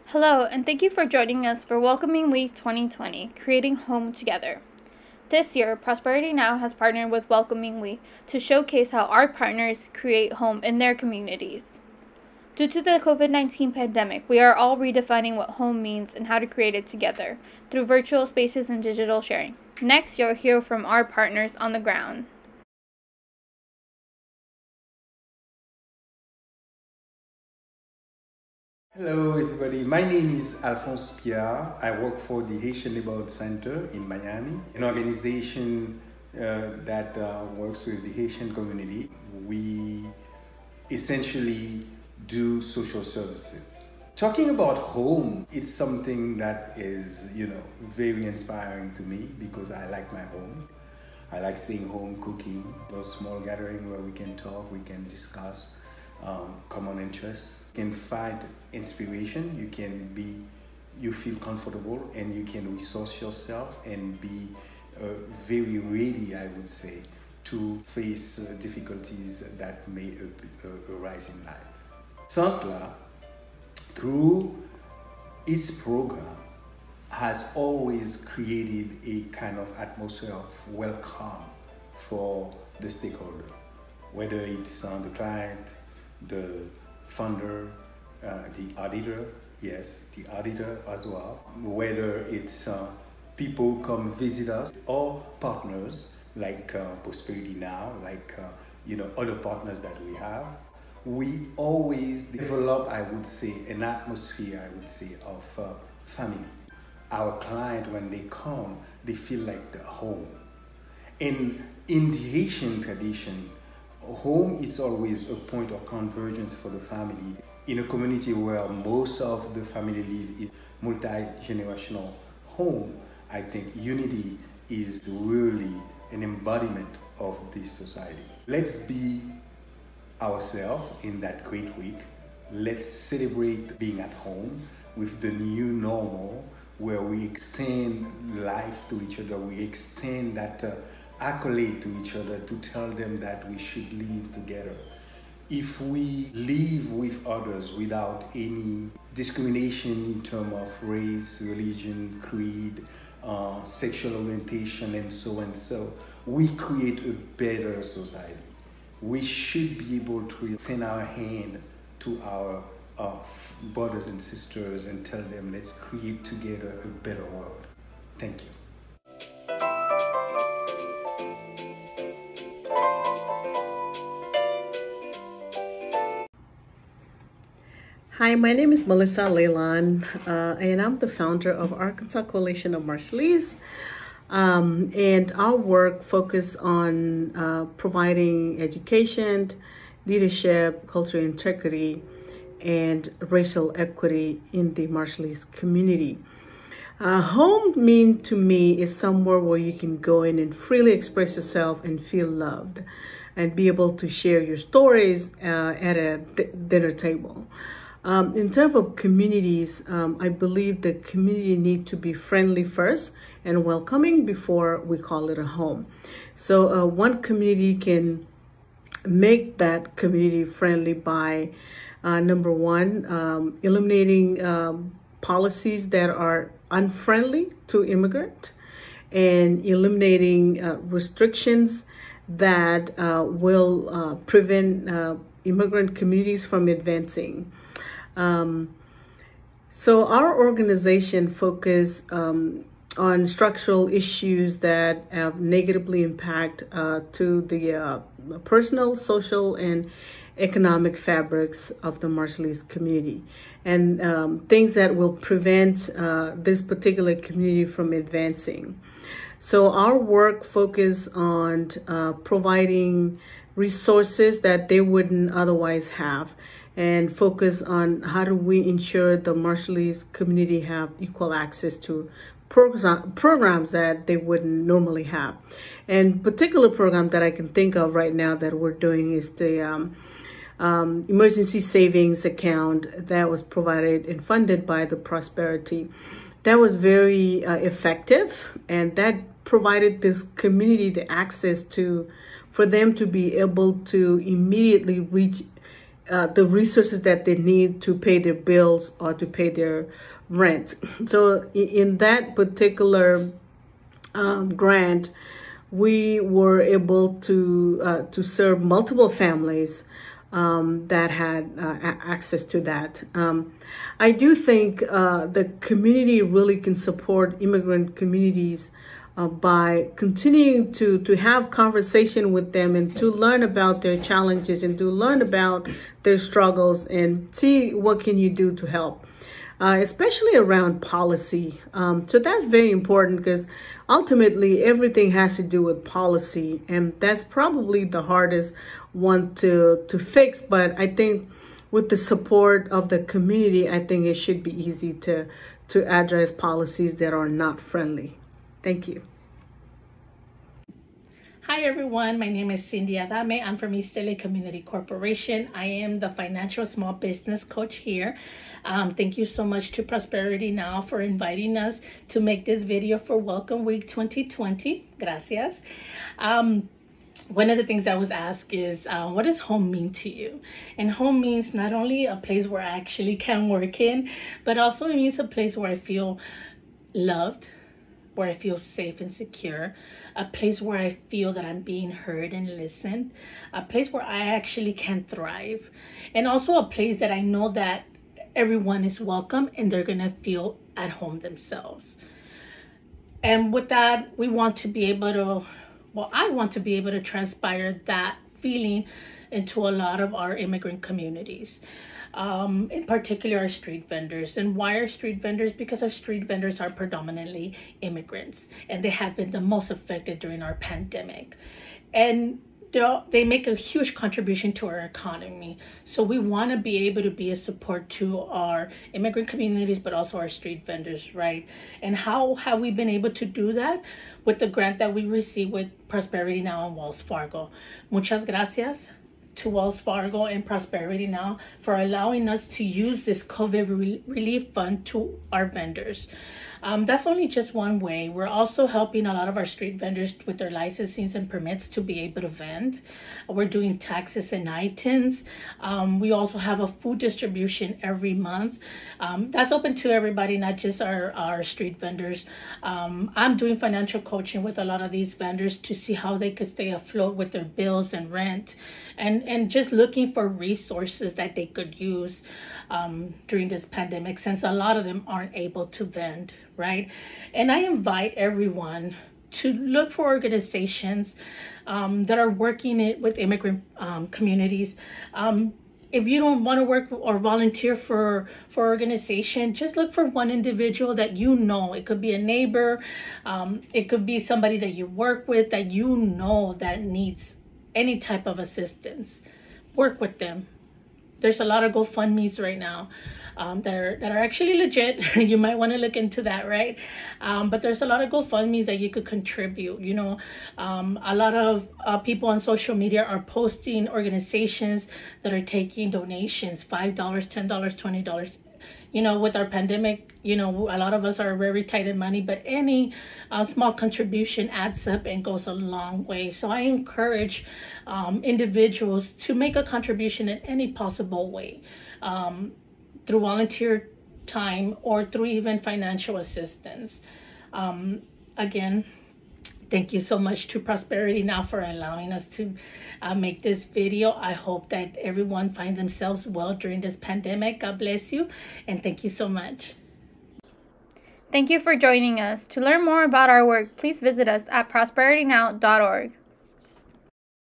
Hello, and thank you for joining us for Welcoming Week 2020, Creating Home Together. This year, Prosperity Now has partnered with Welcoming Week to showcase how our partners create home in their communities. Due to the COVID-19 pandemic, we are all redefining what home means and how to create it together through virtual spaces and digital sharing. Next, you'll hear from our partners on the ground. Hello everybody, my name is Alphonse Pierre. I work for the Haitian Neighborhood Center in Miami, an organization that works with the Haitian community. We essentially do social services. Talking about home, it's something that is, very inspiring to me because I like my home. I like staying home, cooking, those small gatherings where we can talk, we can discuss common interests. You can find inspiration, you feel comfortable, and you can resource yourself and be very ready, I would say, to face difficulties that may arise in life. Sant, through its program, has always created a kind of atmosphere of welcome for the stakeholder, whether it's the client, the funder, the auditor, yes, the auditor as well, whether it's people come visit us or partners like Prosperity Now, like other partners that we have. We always develop, I would say, an atmosphere, of family. Our client, when they come, they feel like they're home. In the Haitian tradition, home is always a point of convergence for the family. In a community where most of the family live in multi-generational home, I think unity is really an embodiment of this society. Let's be ourselves in that great week. Let's celebrate being at home with the new normal, where we extend life to each other, we extend that accolade to each other to tell them that we should live together. If we live with others without any discrimination in terms of race, religion, creed, sexual orientation, and so, we create a better society. We should be able to extend our hand to our brothers and sisters and tell them, let's create together a better world. Thank you. Hi, my name is Melissa Leland, and I'm the founder of Arkansas Coalition of Marshallese. And our work focuses on providing education, leadership, cultural integrity, and racial equity in the Marshallese community. Home to me is somewhere where you can go in and freely express yourself and feel loved and be able to share your stories at a dinner table. In terms of communities, I believe the community need to be friendly first and welcoming before we call it a home. So one community can make that community friendly by, number one, eliminating policies that are unfriendly to immigrant and eliminating restrictions that will prevent immigrant communities from advancing. So our organization focuses on structural issues that have negatively impact to the personal, social, and economic fabrics of the Marshallese community, and things that will prevent this particular community from advancing. So our work focuses on providing resources that they wouldn't otherwise have, and focus on how do we ensure the Marshallese community have equal access to programs that they wouldn't normally have. And particular program that I can think of right now that we're doing is the emergency savings account that was provided and funded by the Prosperity. That was very effective, and that provided this community the access for them to be able to immediately reach the resources that they need to pay their bills or to pay their rent. So in that particular grant, we were able to serve multiple families that had access to that. I do think the community really can support immigrant communities by continuing to have conversation with them and to learn about their challenges and to learn about their struggles and see what can you do to help. Especially around policy. So that's very important because ultimately everything has to do with policy, and that's probably the hardest one to fix. But I think with the support of the community, I think it should be easy to address policies that are not friendly. Thank you. Hi everyone, my name is Cindy Adame. I'm from East LA Community Corporation. I am the financial small business coach here. Thank you so much to Prosperity Now for inviting us to make this video for Welcome Week 2020. Gracias. One of the things I was asked is, what does home mean to you? And home means not only a place where I actually can work in, but also it means a place where I feel loved, where I feel safe and secure, a place where I feel that I'm being heard and listened, a place where I actually can thrive, and also a place that I know that everyone is welcome and they're gonna feel at home themselves. And with that, we want to be able to, well, I want to be able to transpire that feeling into a lot of our immigrant communities. In particular our street vendors. And why are street vendors? Because our street vendors are predominantly immigrants and they have been the most affected during our pandemic. And they make a huge contribution to our economy. So we want to be able to be a support to our immigrant communities, but also our street vendors, right? And how have we been able to do that? With the grant that we received with Prosperity Now and Wells Fargo. Muchas gracias to Wells Fargo and Prosperity Now for allowing us to use this COVID relief fund to our vendors. That's only just one way. We're also helping a lot of our street vendors with their licensings and permits to be able to vend. We're doing taxes and ITINs. We also have a food distribution every month. That's open to everybody, not just our street vendors. I'm doing financial coaching with a lot of these vendors to see how they could stay afloat with their bills and rent, and just looking for resources that they could use during this pandemic, since a lot of them aren't able to vend, right? And I invite everyone to look for organizations that are working with immigrant communities. If you don't want to work or volunteer for organization, just look for one individual that you know. It could be a neighbor, it could be somebody that you work with that you know that needs any type of assistance. Work with them. There's a lot of GoFundMes right now that are actually legit. You might want to look into that, right? But there's a lot of GoFundMes that you could contribute. You know, a lot of people on social media are posting organizations that are taking donations, $5, $10, $20. You know, with our pandemic, you know, a lot of us are very tight in money, but any small contribution adds up and goes a long way. So I encourage individuals to make a contribution in any possible way, through volunteer time or through even financial assistance. Again, thank you so much to Prosperity Now for allowing us to make this video. I hope that everyone finds themselves well during this pandemic. God bless you, and thank you so much. Thank you for joining us. To learn more about our work, please visit us at prosperitynow.org.